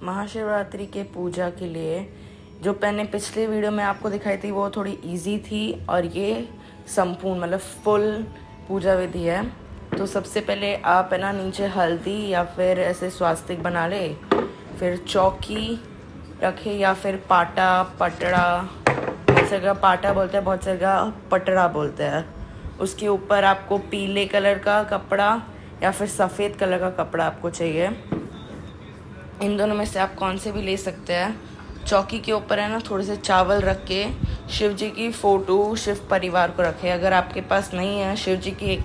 महाशिवरात्रि के पूजा के लिए जो मैंने पिछले वीडियो में आपको दिखाई थी वो थोड़ी इजी थी और ये संपूर्ण मतलब फुल पूजा विधि है। तो सबसे पहले आप है ना नीचे हल्दी या फिर ऐसे स्वास्तिक बना ले, फिर चौकी रखे या फिर पाटा पटड़ा, बहुत जगह पाटा बोलते हैं बहुत जगह पटड़ा बोलते हैं। उसके ऊपर आपको पीले कलर का कपड़ा या फिर सफ़ेद कलर का कपड़ा आपको चाहिए। इन दोनों में से आप कौन से भी ले सकते हैं। चौकी के ऊपर है ना थोड़े से चावल रख के शिव जी की फ़ोटो शिव परिवार को रखें। अगर आपके पास नहीं है शिव जी की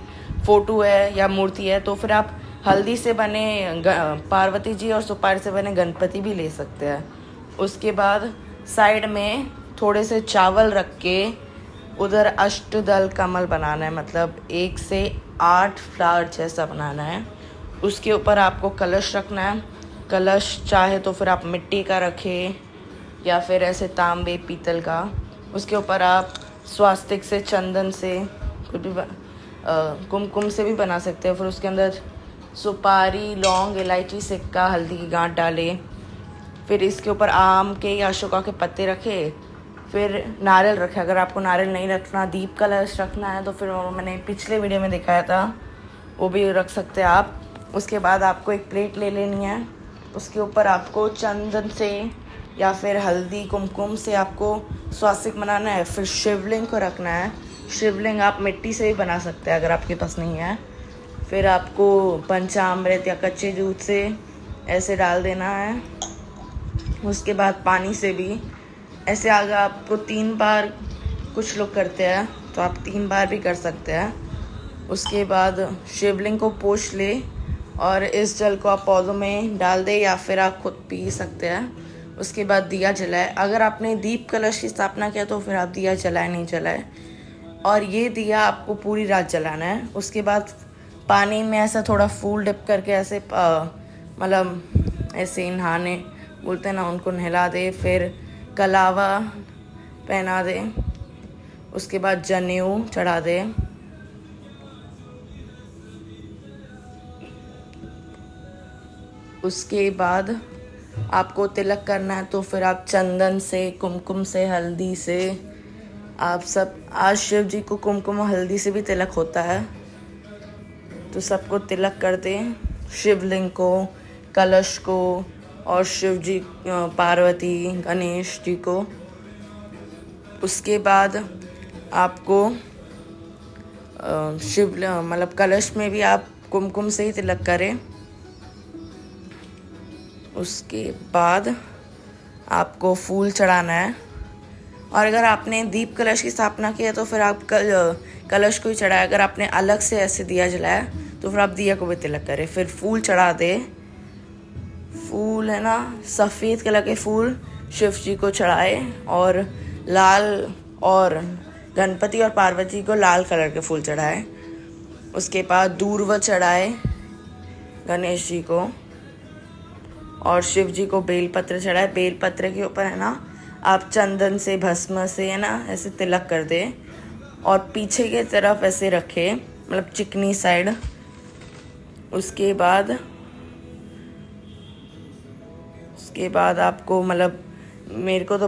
फ़ोटो है या मूर्ति है तो फिर आप हल्दी से बने पार्वती जी और सुपारी से बने गणपति भी ले सकते हैं। उसके बाद साइड में थोड़े से चावल रख के उधर अष्टदल कमल बनाना है, मतलब 1 से 8 फ्लावर जैसा बनाना है। उसके ऊपर आपको कलश रखना है। कलश चाहे तो फिर आप मिट्टी का रखें या फिर ऐसे तांबे पीतल का। उसके ऊपर आप स्वास्तिक से, चंदन से, कुछ भी कुमकुम से भी बना सकते हैं। फिर उसके अंदर सुपारी, लौंग, इलायची, सिक्का, हल्दी की गांठ डालें। फिर इसके ऊपर आम के या अशोका के पत्ते रखे। फिर नारियल रखे। अगर आपको नारियल नहीं रखना, दीप कलश रखना है तो फिर मैंने पिछले वीडियो में दिखाया था वो भी रख सकते हैं आप। उसके बाद आपको एक प्लेट ले लेनी है। उसके ऊपर आपको चंदन से या फिर हल्दी कुमकुम से आपको स्वास्तिक बनाना है। फिर शिवलिंग को रखना है। शिवलिंग आप मिट्टी से भी बना सकते हैं अगर आपके पास नहीं है। फिर आपको पंचामृत या कच्चे दूध से ऐसे डाल देना है। उसके बाद पानी से भी ऐसे आगे आपको 3 बार, कुछ लोग करते हैं तो आप 3 बार भी कर सकते हैं। उसके बाद शिवलिंग को पोंछ ले और इस जल को आप पौधों में डाल दे या फिर आप खुद पी सकते हैं। उसके बाद दिया जलाए। अगर आपने दीप कलश की स्थापना किया तो फिर आप दिया जलाए नहीं जलाए, और ये दिया आपको पूरी रात जलाना है। उसके बाद पानी में ऐसा थोड़ा फूल डिप करके ऐसे मतलब ऐसे नहाने बोलते हैं ना, उनको नहला दे। फिर कलावा पहना दे। उसके बाद जनेऊ चढ़ा दे। उसके बाद आपको तिलक करना है तो फिर आप चंदन से, कुमकुम से, हल्दी से, आप सब, आज शिव जी को कुमकुम और हल्दी से भी तिलक होता है तो सबको तिलक कर दें। शिवलिंग को, कलश को और शिव जी, पार्वती, गणेश जी को। उसके बाद आपको मतलब कलश में भी आप कुमकुम से ही तिलक करें। उसके बाद आपको फूल चढ़ाना है। और अगर आपने दीप कलश की स्थापना की है तो फिर आप कलश को ही चढ़ाए। अगर आपने अलग से ऐसे दिया जलाया तो फिर आप दिया को भी तिलक करें। फिर फूल चढ़ा दे। फूल है ना सफ़ेद कलर के फूल शिव जी को चढ़ाए और लाल, और गणपति और पार्वती को लाल कलर के फूल चढ़ाए। उसके बाद दूर्वा चढ़ाए गणेश जी को, और शिव जी को बेलपत्र चढ़ाए। बेलपत्र के ऊपर है ना आप चंदन से, भस्म से है ना ऐसे तिलक कर दे और पीछे की तरफ ऐसे रखे, मतलब चिकनी साइड। उसके बाद आपको, मतलब मेरे को तो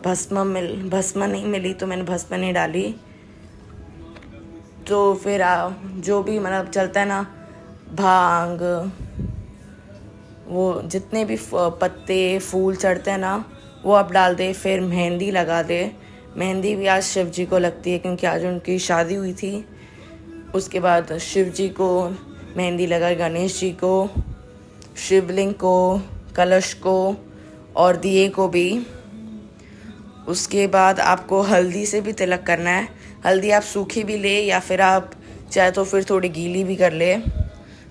भस्म नहीं मिली तो मैंने भस्म नहीं डाली। तो फिर जो भी मतलब चलता है ना, भांग, वो जितने भी पत्ते फूल चढ़ते हैं ना वो आप डाल दे। फिर मेहंदी लगा दे। मेहंदी भी आज शिव जी को लगती है क्योंकि आज उनकी शादी हुई थी। उसके बाद शिव जी को मेहंदी लगाए, गणेश जी को, शिवलिंग को, कलश को और दिए को भी। उसके बाद आपको हल्दी से भी तिलक करना है। हल्दी आप सूखी भी ले या फिर आप चाहे तो फिर थोड़ी गीली भी कर ले।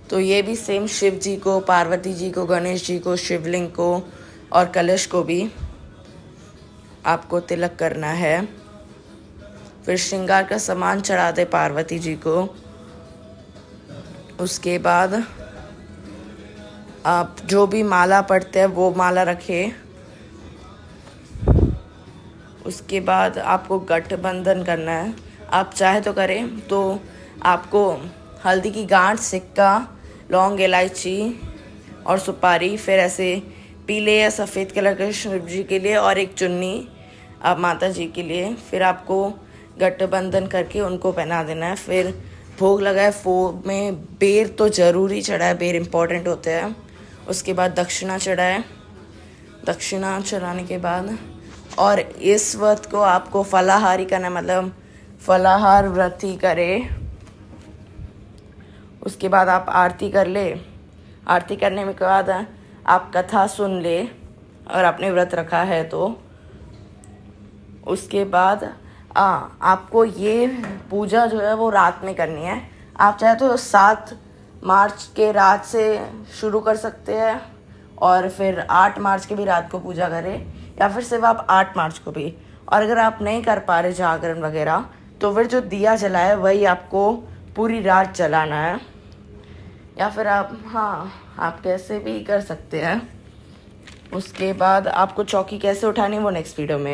तो ये भी सेम शिव जी को, पार्वती जी को, गणेश जी को, शिवलिंग को और कलश को भी आपको तिलक करना है। फिर श्रृंगार का सामान चढ़ा दे पार्वती जी को। उसके बाद आप जो भी माला पढ़ते हैं वो माला रखें। उसके बाद आपको गठबंधन करना है। आप चाहे तो करें तो आपको हल्दी की गांठ, सिक्का, लौंग, इलायची और सुपारी, फिर ऐसे पीले या सफ़ेद कलर के शिव जी के लिए और एक चुन्नी आप माता जी के लिए। फिर आपको गठबंधन करके उनको पहना देना है। फिर भोग लगाए, भोग में बेर तो ज़रूरी चढ़ाए, बेर इम्पॉर्टेंट होते हैं। उसके बाद दक्षिणा चढ़ाए, दक्षिणा चढ़ाने के बाद और इस व्रत को आपको फलाहारी करना है, मतलब फलाहार व्रत ही करे। उसके बाद आप आरती कर ले। आरती करने के बाद आप कथा सुन ले और आपने व्रत रखा है तो। उसके बाद आपको ये पूजा जो है वो रात में करनी है। आप चाहे तो 7 मार्च के रात से शुरू कर सकते हैं और फिर 8 मार्च के भी रात को पूजा करें, या फिर सिर्फ आप 8 मार्च को भी। और अगर आप नहीं कर पा रहे जागरण वगैरह, तो फिर जो दिया जलाए वही आपको पूरी रात जलाना है, या फिर आप कैसे भी कर सकते हैं। उसके बाद आपको चौकी कैसे उठानी वो नेक्स्ट वीडियो में